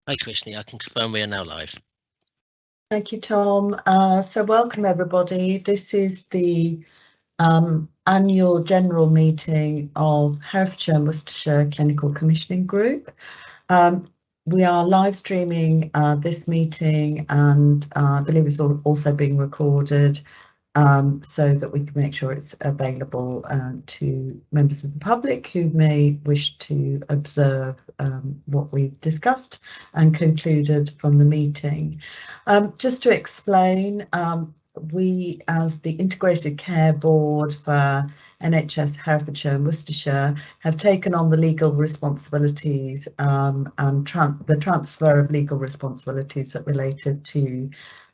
Hi, Krishni. I can confirm we are now live. Thank you, Tom. So welcome everybody. This is the annual general meeting of Herefordshire and Worcestershire Clinical Commissioning Group. We are live streaming this meeting, and I believe it's also being recorded so that we can make sure it's available to members of the public who may wish to observe what we've discussed and concluded from the meeting. Just to explain, we as the Integrated Care Board for NHS Herefordshire and Worcestershire have taken on the legal responsibilities and the transfer of legal responsibilities that related to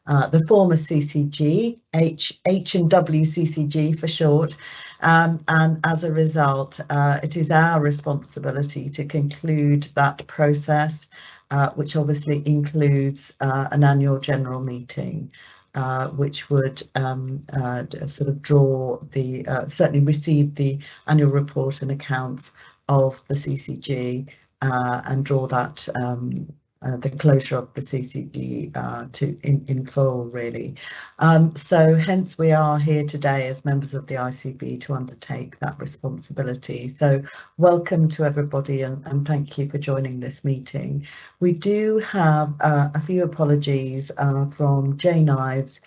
the former CCG, H&W CCG for short, and as a result it is our responsibility to conclude that process, which obviously includes an annual general meeting, which would sort of draw the certainly receive the annual report and accounts of the CCG and draw that the closure of the CCG in full, really. So hence we are here today as members of the ICB to undertake that responsibility. So welcome to everybody, and thank you for joining this meeting. We do have a few apologies from Jane Ives,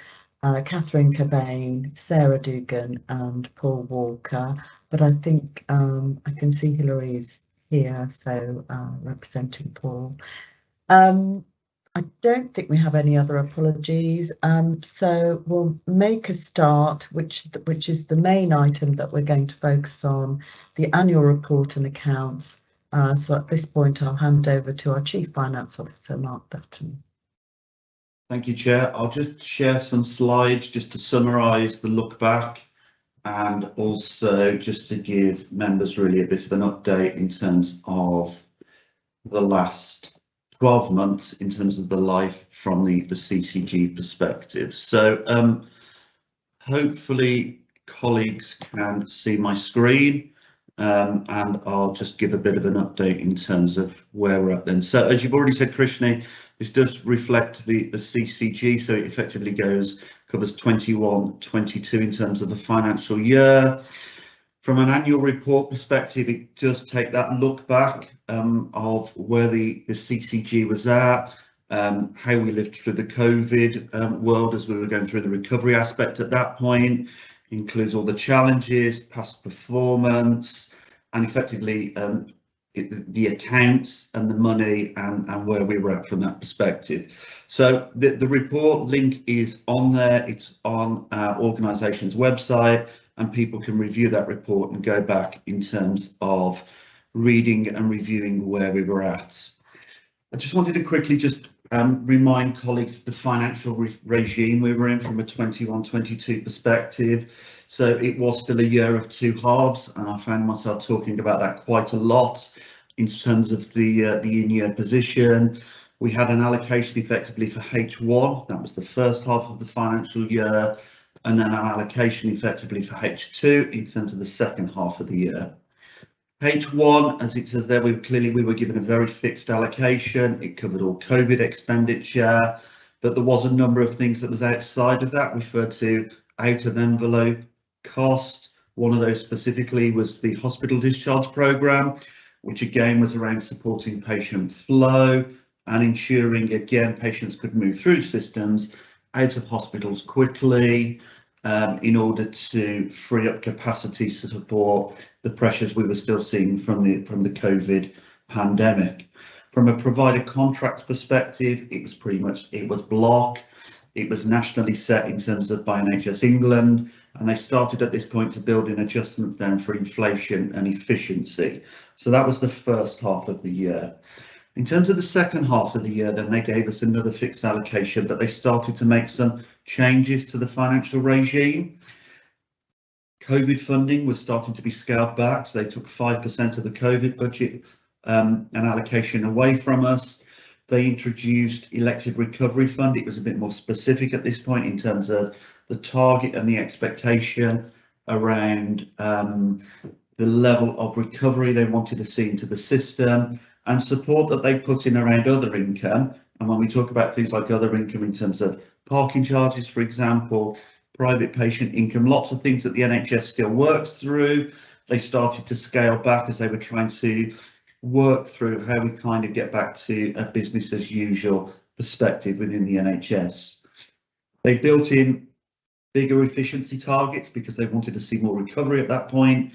Catherine Cobain, Sarah Dugan and Paul Walker, but I think I can see Hillary's here, so representing Paul. I don't think we have any other apologies, so we'll make a start, which is the main item that we're going to focus on, the annual report and accounts. So at this point I'll hand over to our Chief Finance Officer, Mark Dutton. Thank you, Chair. I'll just share some slides just to summarise the look back, and also just to give members really a bit of an update in terms of the last 12 months in terms of the life from the CCG perspective. So hopefully colleagues can see my screen, and I'll just give a bit of an update in terms of where we're at then. So as you've already said, Krishni, this does reflect the CCG, so it effectively covers 21-22 in terms of the financial year. From an annual report perspective, it does take that look back of where the CCG was at, how we lived through the COVID world as we were going through the recovery aspect at that point, includes all the challenges, past performance, and effectively the accounts and the money and where we were at from that perspective. So the report link is on there, it's on our organisation's website, and people can review that report and go back in terms of reading and reviewing where we were at. I just wanted to quickly just remind colleagues of the financial regime we were in from a 21-22 perspective. So it was still a year of two halves, and I found myself talking about that quite a lot in terms of the in-year position. We had an allocation effectively for H1, that was the first half of the financial year, and then an allocation effectively for H2 in terms of the second half of the year. H1, as it says there, we were given a very fixed allocation. It covered all COVID expenditure, but there was a number of things that was outside of that, referred to out of envelope costs. One of those specifically was the hospital discharge programme, which again was around supporting patient flow and ensuring, again, patients could move through systems out of hospitals quickly in order to free up capacity to support the pressures we were still seeing from the COVID pandemic. From a provider contract perspective, it was pretty much, it was block. It was nationally set in terms of by NHS England, and they started at this point to build in adjustments then for inflation and efficiency. So that was the first half of the year. In terms of the second half of the year, then they gave us another fixed allocation, but they started to make some changes to the financial regime. COVID funding was starting to be scaled back, so they took 5% of the COVID budget and allocation away from us. They introduced elective recovery fund. It was a bit more specific at this point in terms of the target and the expectation around the level of recovery they wanted to see into the system, and support that they put in around other income. And when we talk about things like other income in terms of parking charges, for example, private patient income, lots of things that the NHS still works through, they started to scale back as they were trying to work through how we kind of get back to a business as usual perspective within the NHS. They built in bigger efficiency targets because they wanted to see more recovery at that point,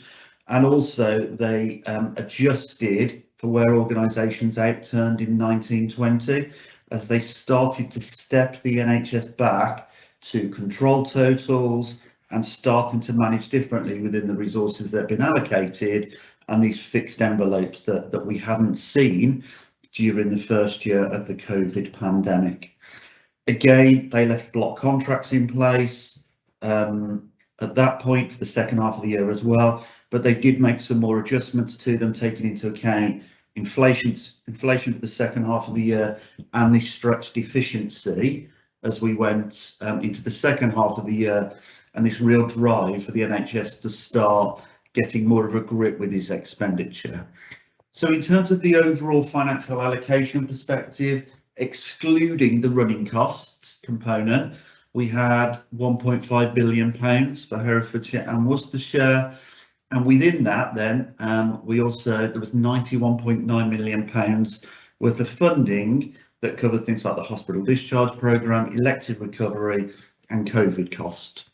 and also they adjusted for where organisations outturned in 1920 as they started to step the NHS back to control totals and starting to manage differently within the resources that have been allocated and these fixed envelopes that we hadn't seen during the first year of the COVID pandemic. Again, they left block contracts in place at that point for the second half of the year as well, but they did make some more adjustments to them, taking into account inflation for the second half of the year and the stretched efficiency as we went into the second half of the year, and this real drive for the NHS to start getting more of a grip with his expenditure. So in terms of the overall financial allocation perspective, excluding the running costs component, we had £1.5 billion for Herefordshire and Worcestershire, and within that then there was £91.9 million worth of funding that covered things like the hospital discharge programme, elective recovery and COVID cost.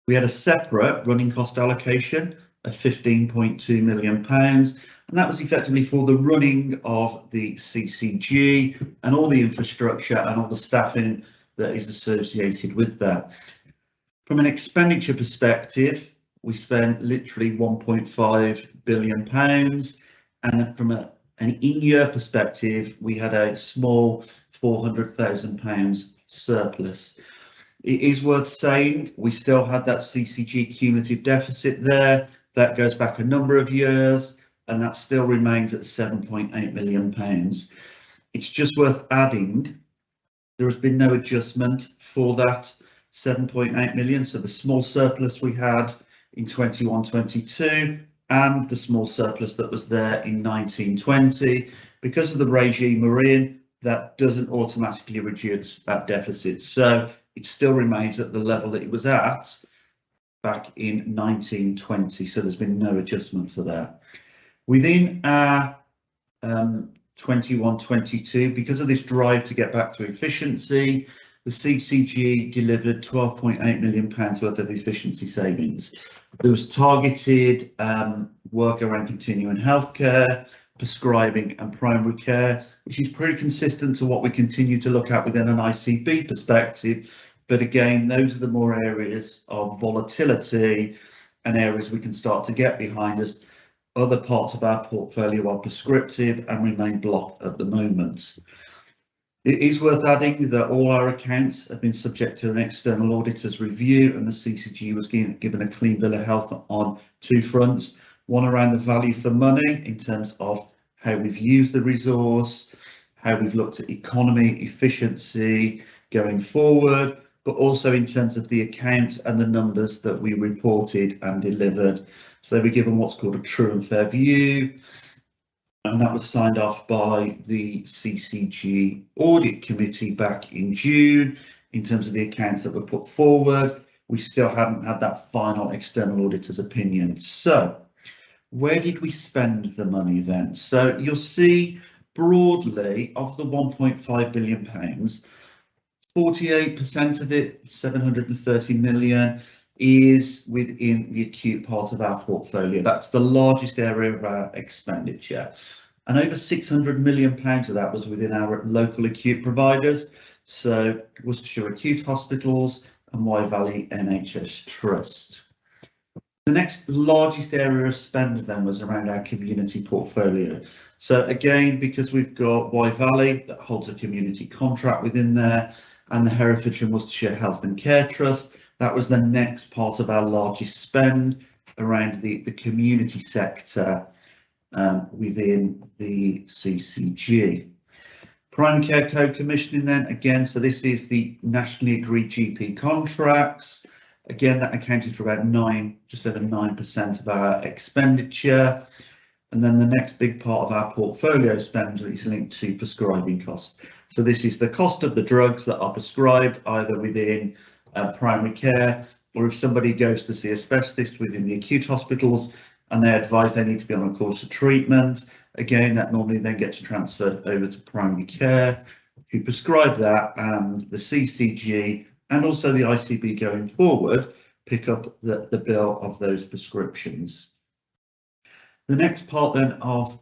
We had a separate running cost allocation of £15.2 million, and that was effectively for the running of the CCG and all the infrastructure and all the staffing that is associated with that. From an expenditure perspective, we spent literally £1.5 billion, and from an in-year perspective, we had a small £400,000 surplus. It is worth saying we still had that CCG cumulative deficit there. That goes back a number of years, and that still remains at £7.8 million. It's just worth adding there has been no adjustment for that 7.8 million. So the small surplus we had in 21-22 and the small surplus that was there in 19-20, because of the regime we're in, that doesn't automatically reduce that deficit. So it still remains at the level that it was at back in 19-20. So there's been no adjustment for that. Within our 21-22, because of this drive to get back to efficiency, the CCG delivered £12.8 million worth of efficiency savings. There was targeted work around continuing healthcare, prescribing and primary care, which is pretty consistent to what we continue to look at within an ICB perspective. But again, those are the more areas of volatility and areas we can start to get behind us. Other parts of our portfolio are prescriptive and remain blocked at the moment. It is worth adding that all our accounts have been subject to an external auditor's review, and the CCG was given a clean bill of health on two fronts. One around the value for money in terms of how we've used the resource, how we've looked at economy, efficiency going forward, but also in terms of the accounts and the numbers that we reported and delivered. So they were given what's called a true and fair view, and that was signed off by the CCG Audit Committee back in June. In terms of the accounts that were put forward, we still haven't had that final external auditor's opinion. So where did we spend the money then? So you'll see broadly of the £1.5 billion, 48% of it, 730 million, is within the acute part of our portfolio. That's the largest area of our expenditure, and over £600 million of that was within our local acute providers, so Worcestershire Acute Hospitals and Wye Valley NHS Trust. The next largest area of spend then was around our community portfolio. So again, because we've got Wye Valley that holds a community contract within there, and the Herefordshire and Worcestershire Health and Care Trust, that was the next part of our largest spend around the community sector within the CCG. Primary care co-commissioning then, again, so this is the nationally agreed GP contracts. Again, that accounted for about just over 9% of our expenditure. And then the next big part of our portfolio spend is linked to prescribing costs. So this is the cost of the drugs that are prescribed either within primary care, or if somebody goes to see a specialist within the acute hospitals and they're advised they need to be on a course of treatment. Again, that normally then gets transferred over to primary care, who prescribe that, and the CCG and also the ICB going forward pick up the bill of those prescriptions. The next part then of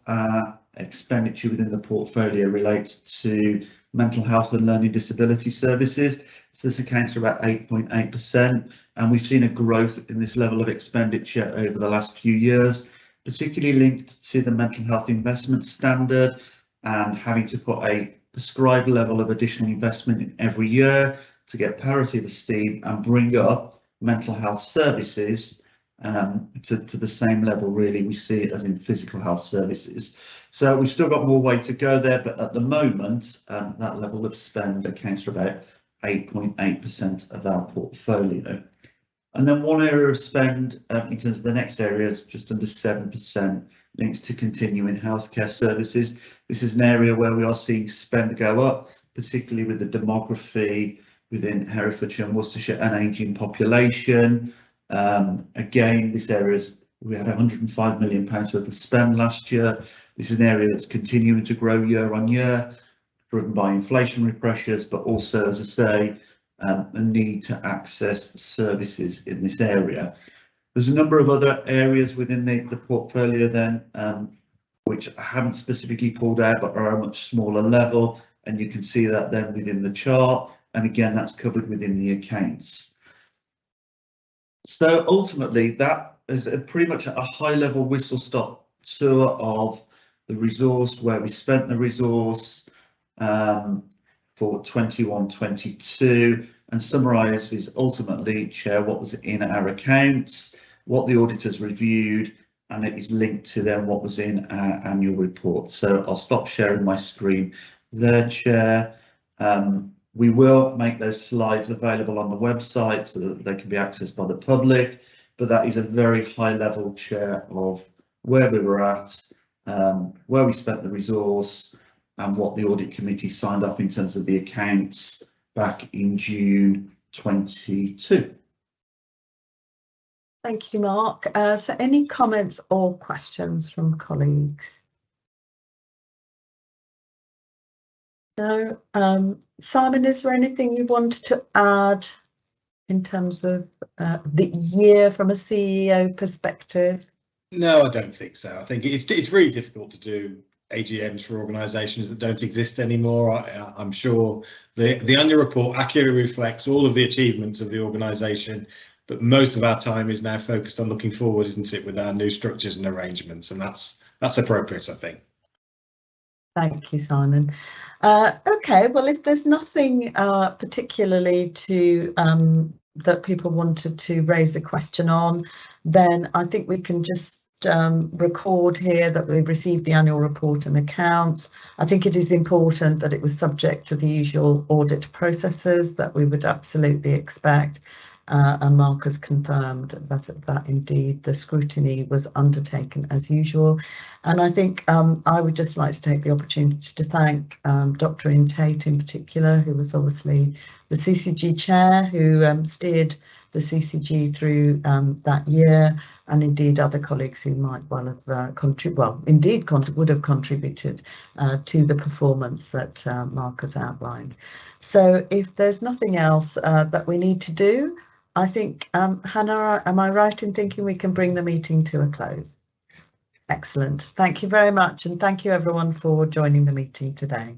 expenditure within the portfolio relates to mental health and learning disability services. So this accounts for about 8.8%, and we've seen a growth in this level of expenditure over the last few years, particularly linked to the mental health investment standard and having to put a prescribed level of additional investment in every year to get parity of esteem and bring up mental health services to the same level, really, we see it as in physical health services. So we've still got more way to go there, but at the moment that level of spend accounts for about 8.8% of our portfolio. And then one area of spend in terms of the next area is just under 7% linked to continuing healthcare services. This is an area where we are seeing spend go up, particularly with the demography within Herefordshire and Worcestershire and ageing population. Again, this area we had £105 million worth of spend last year. This is an area that's continuing to grow year on year, driven by inflationary pressures, but also, as I say, the need to access services in this area. There's a number of other areas within the portfolio then, which I haven't specifically pulled out, but are a much smaller level, and you can see that then within the chart. And again, that's covered within the accounts. So ultimately, that is pretty much a high-level whistle-stop tour of the resource, where we spent the resource for 21-22, and summarises ultimately, Chair, what was in our accounts, what the auditors reviewed, and it is linked to then what was in our annual report. So I'll stop sharing my screen there, Chair. We will make those slides available on the website so that they can be accessed by the public, but that is a very high level, Chair, of where we were at, where we spent the resource, and what the audit committee signed off in terms of the accounts back in June 22. Thank you, Mark. So any comments or questions from colleagues? No. Simon, is there anything you wanted to add in terms of the year from a CEO perspective? No, I don't think so. I think it's really difficult to do AGMs for organisations that don't exist anymore. I'm sure the annual report accurately reflects all of the achievements of the organisation, but most of our time is now focused on looking forward, isn't it, with our new structures and arrangements, and that's appropriate, I think. Thank you, Simon. OK, well, if there's nothing particularly to that people wanted to raise a question on, then I think we can just record here that we've received the annual report and accounts. I think it is important that it was subject to the usual audit processes that we would absolutely expect. And Mark has confirmed that indeed the scrutiny was undertaken as usual. And I think I would just like to take the opportunity to thank Dr. Ian Tate in particular, who was obviously the CCG chair, who steered the CCG through that year, and indeed other colleagues who might well have would have contributed to the performance that Mark has outlined. So if there's nothing else that we need to do, I think, Hannah, am I right in thinking we can bring the meeting to a close? Excellent. Thank you very much, and thank you everyone for joining the meeting today.